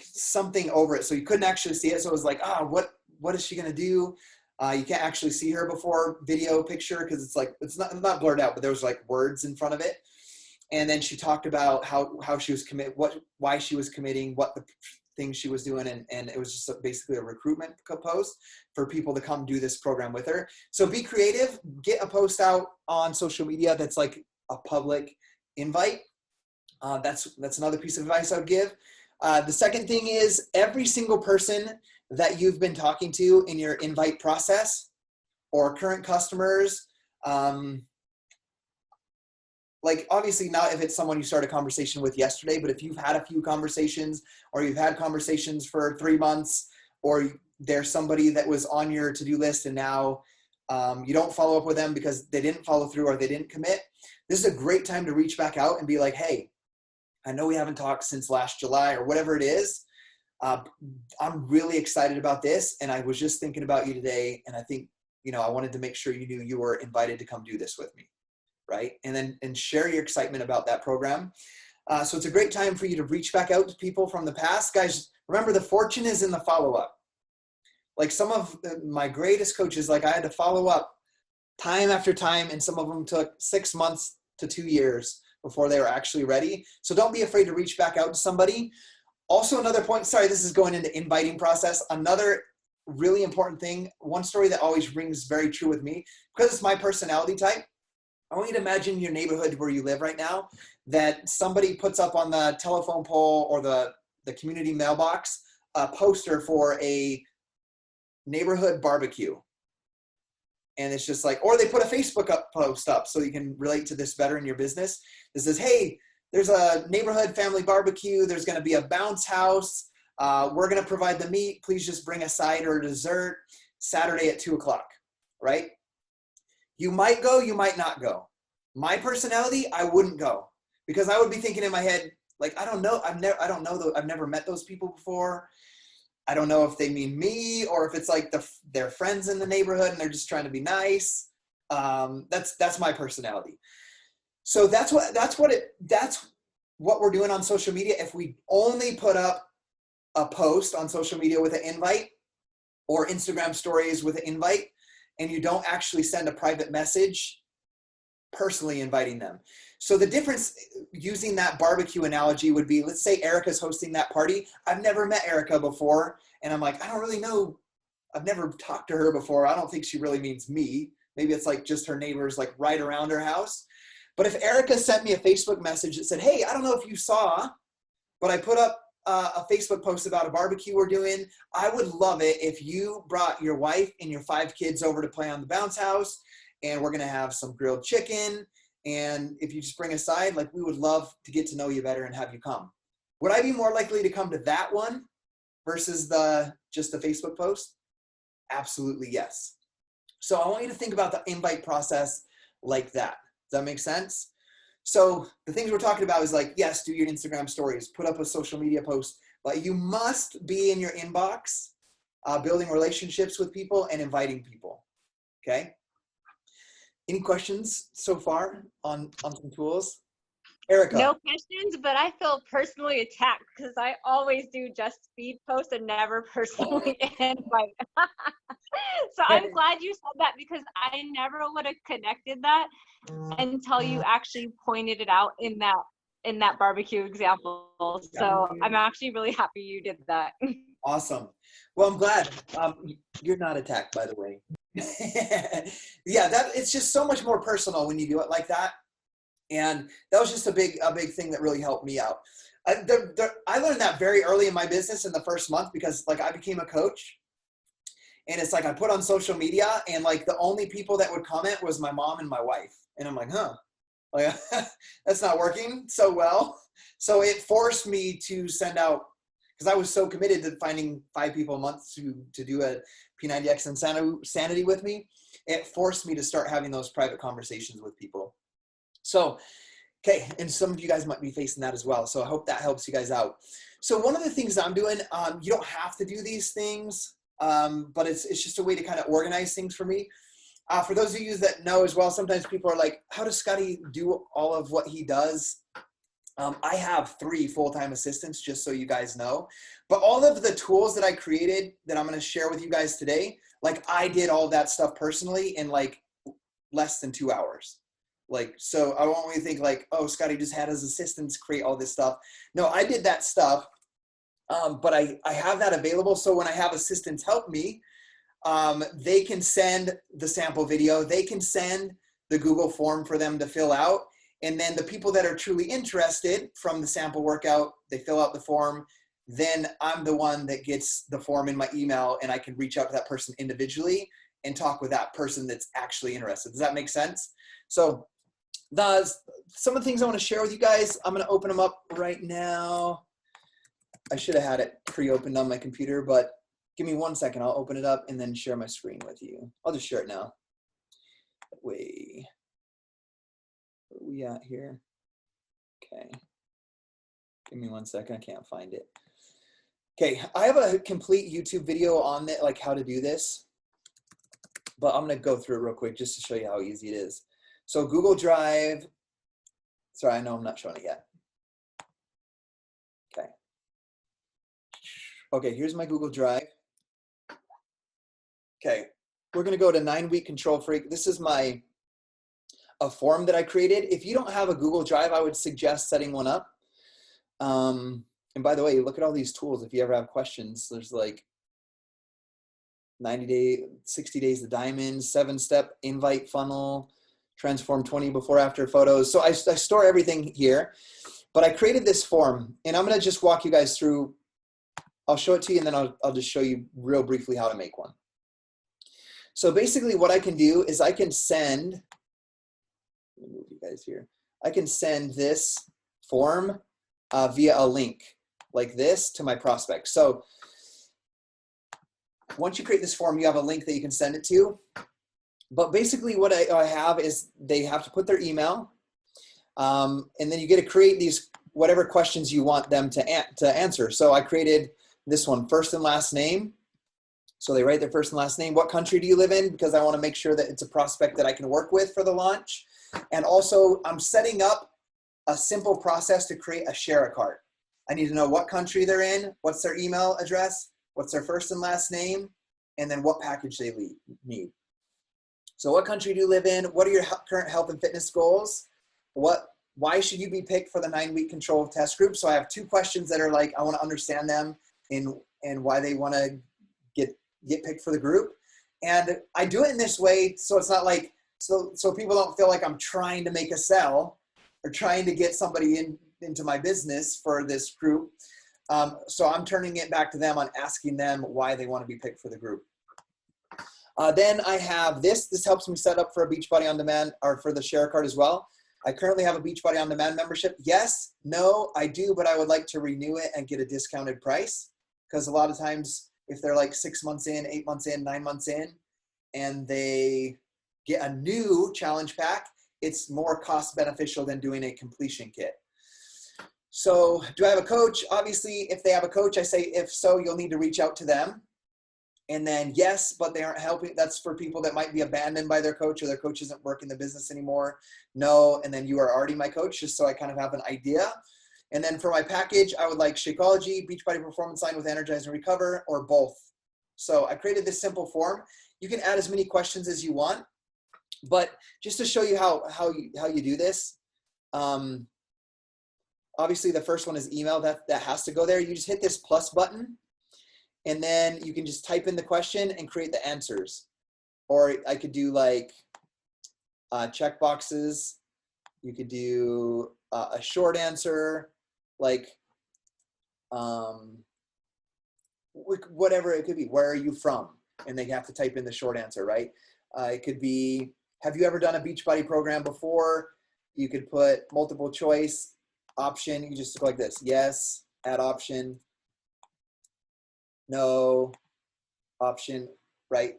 something over it so you couldn't actually see it. So it was like, what is she gonna do? You can't actually see her before video picture because it's like, it's not blurred out, but there was like words in front of it. And then she talked about how she was why she was committing, what the things she was doing. And it was just basically a recruitment post for people to come do this program with her. So be creative, get a post out on social media that's like a public invite. That's another piece of advice I would give. The second thing is every single person that you've been talking to in your invite process or current customers, like obviously not if it's someone you started a conversation with yesterday, but if you've had a few conversations or you've had conversations for 3 months, or there's somebody that was on your to-do list and now you don't follow up with them because they didn't follow through or they didn't commit, this is a great time to reach back out and be like, hey, I know we haven't talked since last July or whatever it is. I'm really excited about this. And I was just thinking about you today. And I think, I wanted to make sure you knew you were invited to come do this with me. Right. And share your excitement about that program. So it's a great time for you to reach back out to people from the past. Guys, remember the fortune is in the follow-up. Like some of my greatest coaches, like I had to follow up time after time. And some of them took 6 months to 2 years before they were actually ready. So don't be afraid to reach back out to somebody. Also, another point, sorry, this is going into inviting process. Another really important thing, one story that always rings very true with me, because it's my personality type. I want you to imagine your neighborhood where you live right now, that somebody puts up on the telephone pole or the community mailbox a poster for a neighborhood barbecue. And it's just like, or they put a Facebook post up so you can relate to this better in your business. It says, hey, there's a neighborhood family barbecue. There's going to be a bounce house. We're going to provide the meat. Please just bring a side or a dessert Saturday at 2:00, right? You might go, you might not go. My personality, I wouldn't go because I would be thinking in my head, like, I don't know. I've never met those people before. I don't know if they mean me or if it's like their friends in the neighborhood and they're just trying to be nice. That's my personality. So that's what we're doing on social media. If we only put up a post on social media with an invite or Instagram stories with an invite, and you don't actually send a private message personally inviting them. So the difference using that barbecue analogy would be, let's say Erica's hosting that party. I've never met Erica before. And I'm like, I don't really know. I've never talked to her before. I don't think she really means me. Maybe it's like just her neighbors like right around her house. But if Erica sent me a Facebook message that said, hey, I don't know if you saw, but I put up a Facebook post about a barbecue we're doing. I would love it if you brought your wife and your 5 kids over to play on the bounce house, and we're going to have some grilled chicken. And if you just bring a side, like we would love to get to know you better and have you come. Would I be more likely to come to that one versus just the Facebook post? Absolutely yes. So I want you to think about the invite process like that. Does that make sense? So the things we're talking about is like, yes, do your Instagram stories, put up a social media post, but you must be in your inbox, building relationships with people and inviting people, okay? Any questions so far on some tools? Erica. No questions, but I feel personally attacked because I always do just speed posts and never personally invite. So I'm glad you said that because I never would have connected that until you actually pointed it out in that barbecue example. So I'm actually really happy you did that. Awesome. Well, I'm glad. You're not attacked, by the way. Yeah, it's just so much more personal when you do it like that. And that was just a big thing that really helped me out. I learned that very early in my business in the first month because like I became a coach. And it's like I put on social media and like the only people that would comment was my mom and my wife. And I'm like, like, that's not working so well. So it forced me to send out because I was so committed to finding 5 people a month to do a P90X insanity with me. It forced me to start having those private conversations with people. So, okay, and some of you guys might be facing that as well. So I hope that helps you guys out. So one of the things I'm doing, you don't have to do these things, but it's just a way to kind of organize things for me. For those of you that know as well, sometimes people are like, how does Scotty do all of what he does? I have 3 full-time assistants, just so you guys know. But all of the tools that I created that I'm going to share with you guys today, like I did all that stuff personally in like less than 2 hours. Like, so I won't really think like, oh, Scotty just had his assistants create all this stuff. No, I did that stuff, but I have that available. So when I have assistants help me, they can send the sample video, they can send the Google form for them to fill out. And then the people that are truly interested from the sample workout, they fill out the form. Then I'm the one that gets the form in my email, and I can reach out to that person individually and talk with that person that's actually interested. Does that make sense? So some of the things I want to share with you guys, I'm going to open them up right now. I should have had it pre-opened on my computer, but give me 1 second. I'll open it up and then share my screen with you. I'll just share it now. Wait. Where are we at here? Okay. Give me 1 second. I can't find it. Okay. I have a complete YouTube video on it, like how to do this, but I'm going to go through it real quick just to show you how easy it is. So Google Drive. Sorry, I know I'm not showing it yet. Okay. Okay, here's my Google Drive. Okay, we're going to go to 9-week control freak. This is a form that I created. If you don't have a Google Drive, I would suggest setting one up. And by the way, look at all these tools. If you ever have questions, there's like 60 days to diamonds, 7-step invite funnel, transform 20 before after photos. So I store everything here, but I created this form, and I'm going to just walk you guys through. I'll show it to you, and then I'll just show you real briefly how to make one. So basically what I can do is I can send, let me move you guys here. I can send this form via a link like this to my prospect. So once you create this form, you have a link that you can send it to. But basically what I have is they have to put their email, and then you get to create these, whatever questions you want them to answer. So I created this one, first and last name. So they write their first and last name. What country do you live in? Because I want to make sure that it's a prospect that I can work with for the launch. And also I'm setting up a simple process to create a share a cart. I need to know what country they're in, what's their email address, what's their first and last name, and then what package they need. So what country do you live in? What are your current health and fitness goals? Why should you be picked for the 9-week control test group? So I have 2 questions that are like, I want to understand them and why they want to get picked for the group. And I do it in this way so it's not like, so people don't feel like I'm trying to make a sell or trying to get somebody into my business for this group. So I'm turning it back to them on asking them why they want to be picked for the group. Then I have this. This helps me set up for a Beachbody On Demand, or for the share card as well. I currently have a Beachbody On Demand membership. Yes, no, I do, but I would like to renew it and get a discounted price, because a lot of times if they're like 6 months in, 8 months in, 9 months in, and they get a new challenge pack, it's more cost beneficial than doing a completion kit. So do I have a coach? Obviously, if they have a coach, I say, if so, you'll need to reach out to them. And then yes, but they aren't helping. That's for people that might be abandoned by their coach, or their coach isn't working the business anymore. No, and then you are already my coach, just so I kind of have an idea. And then for my package, I would like Shakeology, Beachbody Performance Line with Energize and Recover, or both. So I created this simple form. You can add as many questions as you want, but just to show you how you do this, obviously the first one is email. That has to go there. You just hit this plus button, and then you can just type in the question and create the answers. Or I could do like check boxes. You could do a short answer, like whatever it could be. Where are you from? And they have to type in the short answer, right? It could be, have you ever done a Beachbody program before? You could put multiple choice option. You just look like this. Yes, add option. no, option, right?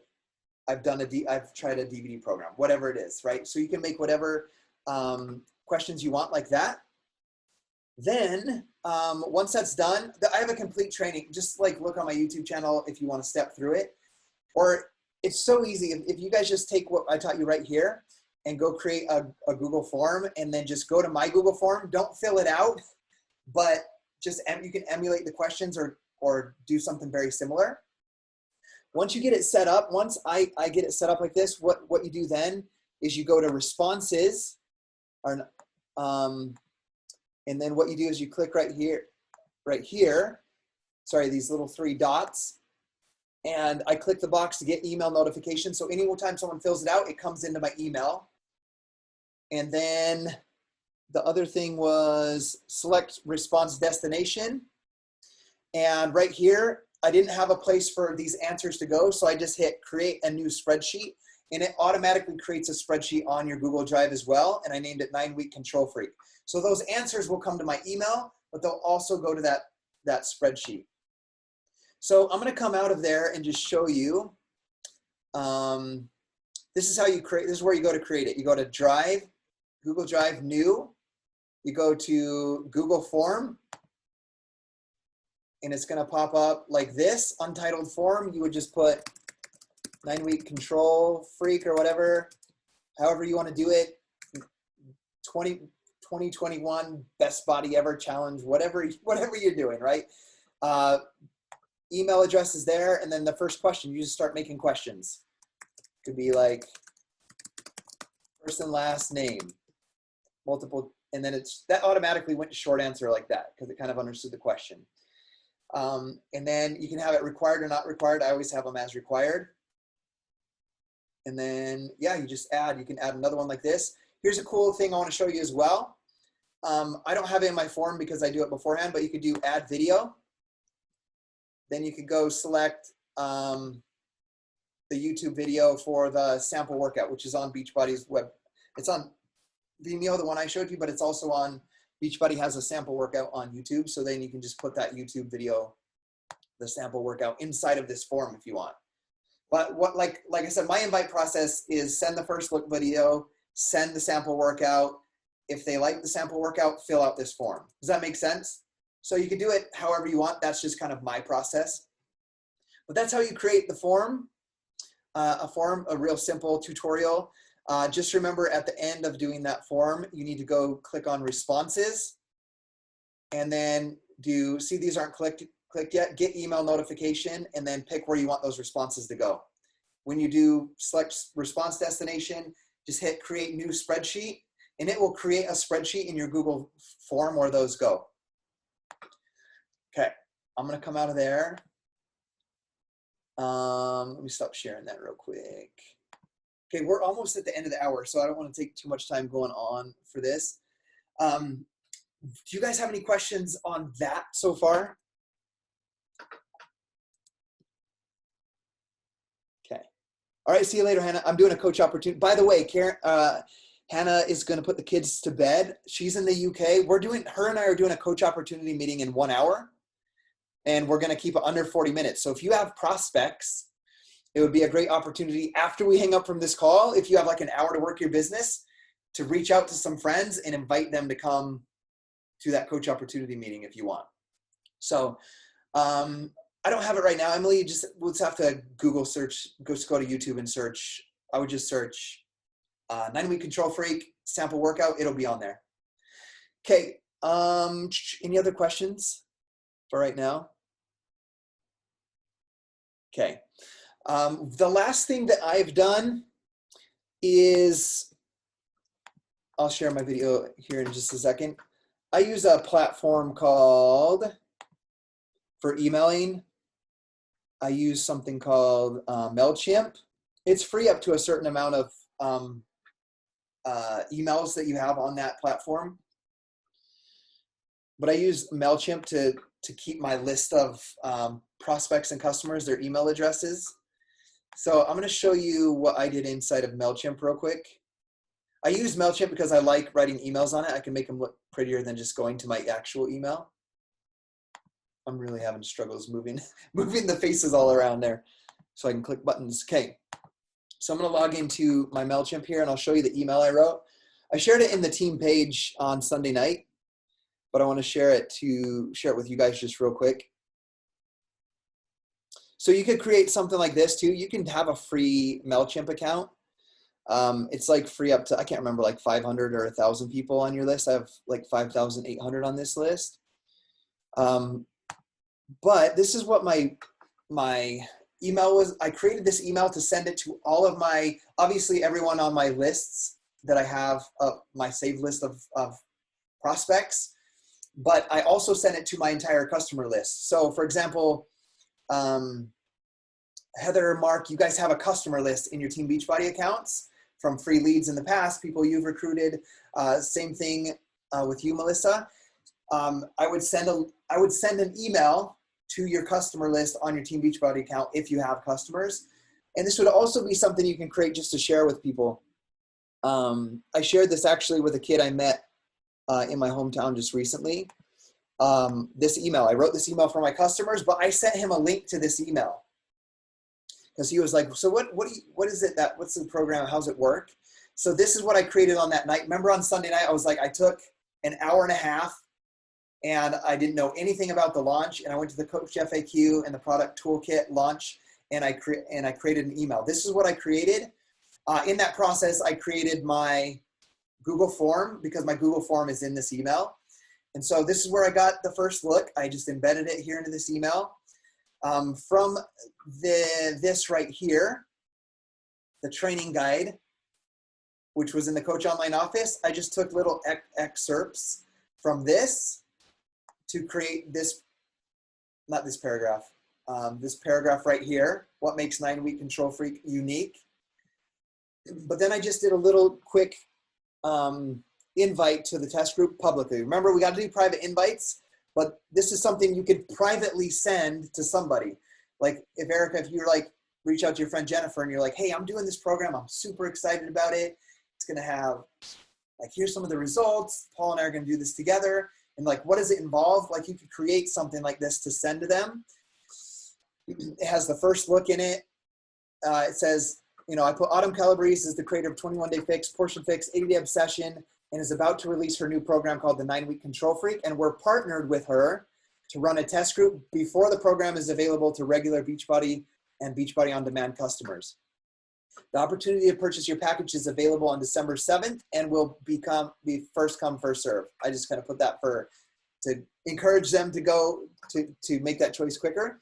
I've tried a DVD program, whatever it is, right? So you can make whatever questions you want like that. Then once that's done, I have a complete training. Just like look on my YouTube channel if you want to step through it. Or it's so easy. If you guys just take what I taught you right here and go create a Google form and then just go to my Google form. Don't fill it out, but just you can emulate the questions or do something very similar. Once you get it set up, once I get it set up like this, what you do then is you go to responses, and then what you do is you click right here, sorry, these little 3 dots, and I click the box to get email notifications. So anytime someone fills it out, it comes into my email. And then the other thing was select response destination. And right here, I didn't have a place for these answers to go, so I just hit create a new spreadsheet, and it automatically creates a spreadsheet on your Google Drive as well, and I named it 9-week control freak. So those answers will come to my email, but they'll also go to that spreadsheet. So I'm gonna come out of there and just show you, this is how you create, this is where you go to create it. You go to Drive, Google Drive, New, you go to Google Form, and it's gonna pop up like this, untitled form. You would just put 9-week control freak or whatever, however you wanna do it, 2021 best body ever challenge, whatever you're doing, right? Email address is there, and then the first question, you just start making questions. Could be like first and last name, multiple, and then that automatically went to short answer like that because it kind of understood the question. And then you can have it required or not required. I always have them as required. And then, yeah, you just add, you can add another one like this. Here's a cool thing I want to show you as well. I don't have it in my form because I do it beforehand, but you could do add video. Then you could go select the YouTube video for the sample workout, which is on Beachbody's web. It's on Vimeo, the one I showed you, but it's also on Beachbody has a sample workout on YouTube. So then you can just put that YouTube video, the sample workout, inside of this form if you want. But like I said, my invite process is send the first look video, send the sample workout. If they like the sample workout, fill out this form. Does that make sense? So you can do it however you want. That's just kind of my process. But that's how you create the form, a real simple tutorial. Just remember at the end of doing that form, you need to go click on responses and then see these aren't clicked yet, get email notification, and then pick where you want those responses to go. When you do select response destination, just hit create new spreadsheet, and it will create a spreadsheet in your Google form where those go. Okay, I'm gonna come out of there. Let me stop sharing that real quick. Okay, we're almost at the end of the hour, so I don't want to take too much time going on for this. Do you guys have any questions on that so far? Okay. All right, see you later, Hannah. I'm doing a coach opportunity. By the way, Karen, Hannah is going to put the kids to bed. She's in the UK. Her and I are doing a coach opportunity meeting in 1 hour, and we're going to keep it under 40 minutes. So if you have prospects, it would be a great opportunity after we hang up from this call, if you have like an hour to work your business, to reach out to some friends and invite them to come to that coach opportunity meeting if you want. So I don't have it right now. Emily, we'll just have to Google search, just go to YouTube and search. I would just search 9-week control freak sample workout. It'll be on there. Okay. Any other questions for right now? Okay. The last thing that I've done is, I'll share my video here in just a second. I use a platform called, for emailing, I use something called Mailchimp. It's free up to a certain amount of emails that you have on that platform. But I use Mailchimp to keep my list of prospects and customers, their email addresses. So I'm going to show you what I did inside of Mailchimp real quick. I use Mailchimp because I like writing emails on it. I can make them look prettier than just going to my actual email. I'm really having struggles moving the faces all around there so I can click buttons. Okay, so I'm going to log into my Mailchimp here, and I'll show you the email I wrote. I shared it in the team page on Sunday night, but I want to share it with you guys just real quick. So you could create something like this too. You can have a free Mailchimp account. It's like free up to, I can't remember, like 500 or 1,000 people on your list. I have like 5,800 on this list. But this is what my email was. I created this email to send it to all of my, obviously everyone on my lists that I have, my saved list of prospects, but I also sent it to my entire customer list. So for example, Heather, Mark, you guys have a customer list in your Team Beachbody accounts from free leads in the past, people you've recruited. Same thing with you, Melissa. I would send an email to your customer list on your Team Beachbody account if you have customers. And this would also be something you can create just to share with people. I shared this actually with a kid I met in my hometown just recently. This email, I wrote this email for my customers, but I sent him a link to this email because he was like, so what is it what's the program? How's it work? So this is what I created on that night. Remember on Sunday night, I was like, I took an hour and a half and I didn't know anything about the launch. And I went to the Coach FAQ and the product toolkit launch, and I created an email. This is what I created. In that process, I created my Google form because my Google form is in this email. And so this is where I got the first look. I just embedded it here into this email. From this right here, the training guide, which was in the Coach Online Office, I just took little excerpts from this to create this, not this paragraph right here, what makes 9-week Control Freak unique. But then I just did a little quick invite to the test group publicly. Remember, we got to do private invites, but this is something you could privately send to somebody. Like if Erica, if you're like, reach out to your friend Jennifer and you're like, hey, I'm doing this program. I'm super excited about it. It's going to have, like, here's some of the results. Paul and I are going to do this together. And like, what does it involve? Like, you could create something like this to send to them. It has the first look in it. It says, you know, I put Autumn Calabrese is the creator of 21 Day Fix, Portion Fix, 80 Day Obsession, and is about to release her new program called the 9-Week Control Freak. And we're partnered with her to run a test group before the program is available to regular Beachbody and Beachbody On Demand customers. The opportunity to purchase your package is available on December 7th and will be first come, first serve. I just kind of put that to encourage them to go to make that choice quicker.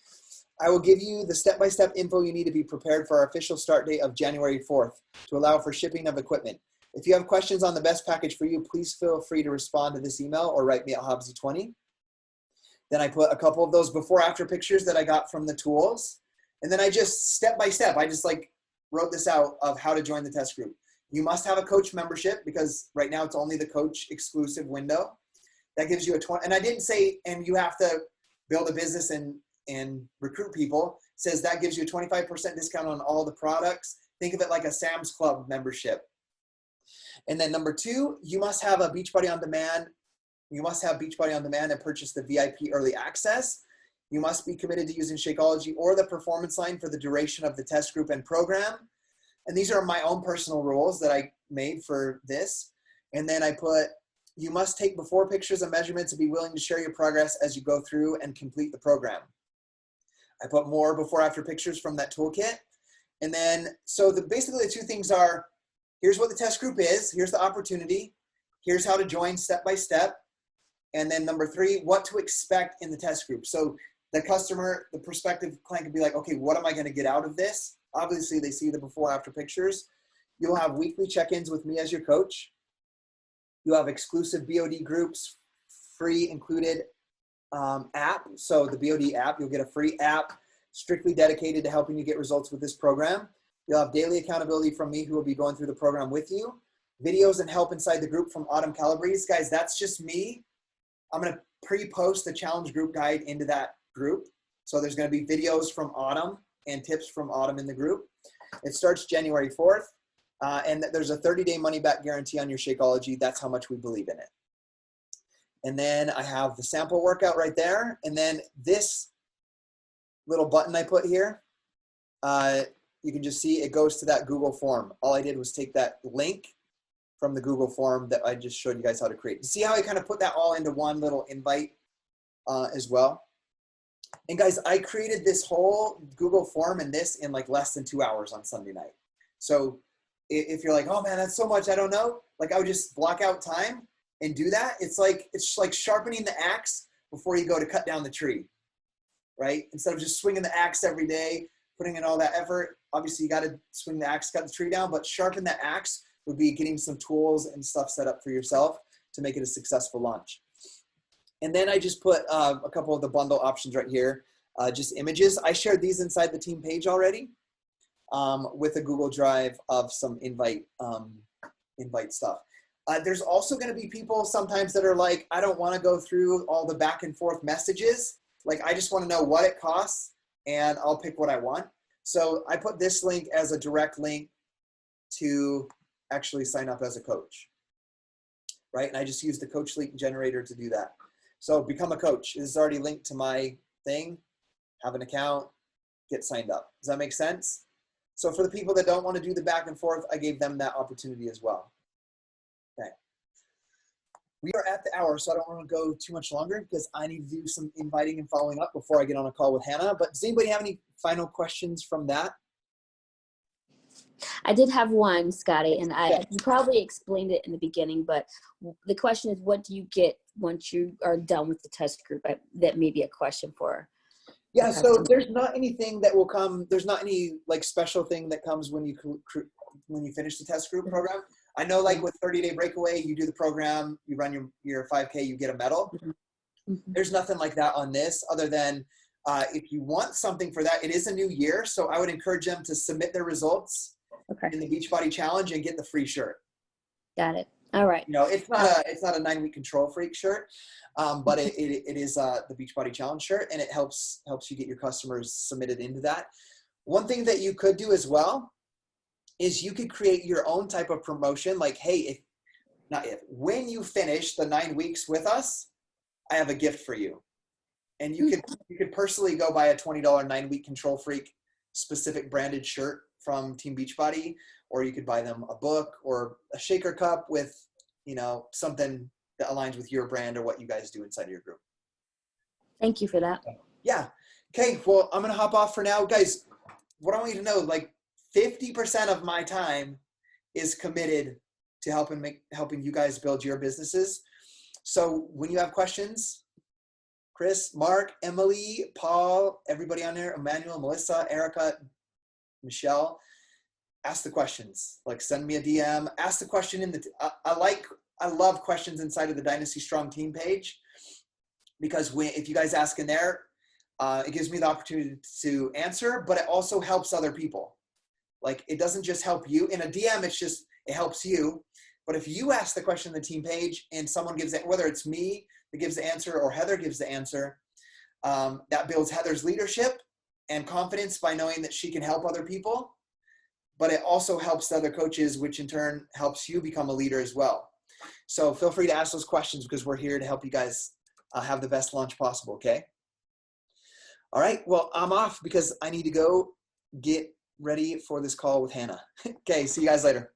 I will give you the step-by-step info you need to be prepared for our official start date of January 4th to allow for shipping of equipment. If you have questions on the best package for you, please feel free to respond to this email or write me at Hobbsy20. Then I put a couple of those before-after pictures that I got from the tools. And then I just, step-by-step, I just like wrote this out of how to join the test group. You must have a coach membership because right now it's only the coach exclusive window. That gives you a 20, and I didn't say, and you have to build a business and recruit people. It says that gives you a 25% discount on all the products. Think of it like a Sam's Club membership. And then number 2, you must have a Beachbody On Demand. You must have Beachbody On Demand and purchase the VIP early access. You must be committed to using Shakeology or the Performance Line for the duration of the test group and program. And these are my own personal rules that I made for this. And then I put, you must take before pictures and measurements and be willing to share your progress as you go through and complete the program. I put more before after pictures from that toolkit. And then, so basically the 2 things are, here's what the test group is, here's the opportunity, here's how to join step by step. And then number 3, what to expect in the test group. So the customer, the prospective client can be like, okay, what am I going to get out of this? Obviously they see the before after pictures. You'll have weekly check-ins with me as your coach. You'll have exclusive BOD groups, free included app. So the BOD app, you'll get a free app strictly dedicated to helping you get results with this program. You'll have daily accountability from me who will be going through the program with you. Videos and help inside the group from Autumn Calabrese. Guys, that's just me. I'm going to pre-post the challenge group guide into that group. So there's going to be videos from Autumn and tips from Autumn in the group. It starts January 4th. And there's a 30-day money-back guarantee on your Shakeology. That's how much we believe in it. And then I have the sample workout right there. And then this little button I put here, you can just see it goes to that Google form. All I did was take that link from the Google form that I just showed you guys how to create. See how I kind of put that all into one little invite as well? And guys, I created this whole Google form and this in like less than 2 hours on Sunday night. So if you're like, oh man, that's so much, I don't know. Like I would just block out time and do that. It's like sharpening the axe before you go to cut down the tree, right? Instead of just swinging the axe every day, putting in all that effort. Obviously you got to swing the axe, cut the tree down, but sharpen that axe would be getting some tools and stuff set up for yourself to make it a successful launch. And then I just put a couple of the bundle options right here, just images. I shared these inside the team page already with a Google Drive of some invite stuff. There's also going to be people sometimes that are like, I don't want to go through all the back and forth messages. Like, I just want to know what it costs and I'll pick what I want. So I put this link as a direct link to actually sign up as a coach, right? And I just use the coach link generator to do that. So become a coach. This is already linked to my thing. Have an account, get signed up. Does that make sense? So for the people that don't want to do the back and forth, I gave them that opportunity as well. Okay. We are at the hour, so I don't want to go too much longer because I need to do some inviting and following up before I get on a call with Hannah. But does anybody have any final questions from that? I did have one, Scotty, and you probably explained it in the beginning, but the question is, what do you get once you are done with the test group? That may be a question for. Yeah, so there's not anything that will come. There's not any like special thing that comes when you finish the test group program. I know, like with 30-day breakaway, you do the program, you run your 5K, you get a medal. Mm-hmm. There's nothing like that on this, other than if you want something for that, it is a new year, so I would encourage them to submit their results in the Beachbody Challenge and get the free shirt. Got it. All right. You know, it's not a 9-week control freak shirt, but it is the Beachbody Challenge shirt, and it helps you get your customers submitted into that. One thing that you could do as well is you could create your own type of promotion. Like, hey, when you finish the 9 weeks with us, I have a gift for you. And you could personally go buy a $20 9-week control freak specific branded shirt from Team Beachbody, or you could buy them a book or a shaker cup with, you know, something that aligns with your brand or what you guys do inside of your group. Thank you for that. Yeah. Okay. Well, I'm going to hop off for now. Guys, what I want you to know, like 50% of my time is committed to helping you guys build your businesses. So when you have questions, Chris, Mark, Emily, Paul, everybody on there, Emmanuel, Melissa, Erica, Michelle, ask the questions. Like, send me a DM, ask the question in the, I love questions inside of the Dynasty Strong team page, because if you guys ask in there, it gives me the opportunity to answer, but it also helps other people. Like, it doesn't just help you in a DM, it helps you. But if you ask the question in the team page and someone gives it, whether it's me that gives the answer or Heather gives the answer, that builds Heather's leadership and confidence by knowing that she can help other people. But it also helps the other coaches, which in turn helps you become a leader as well. So feel free to ask those questions, because we're here to help you guys have the best launch possible, okay? All right, well, I'm off because I need to go get ready for this call with Hannah. Okay, see you guys later.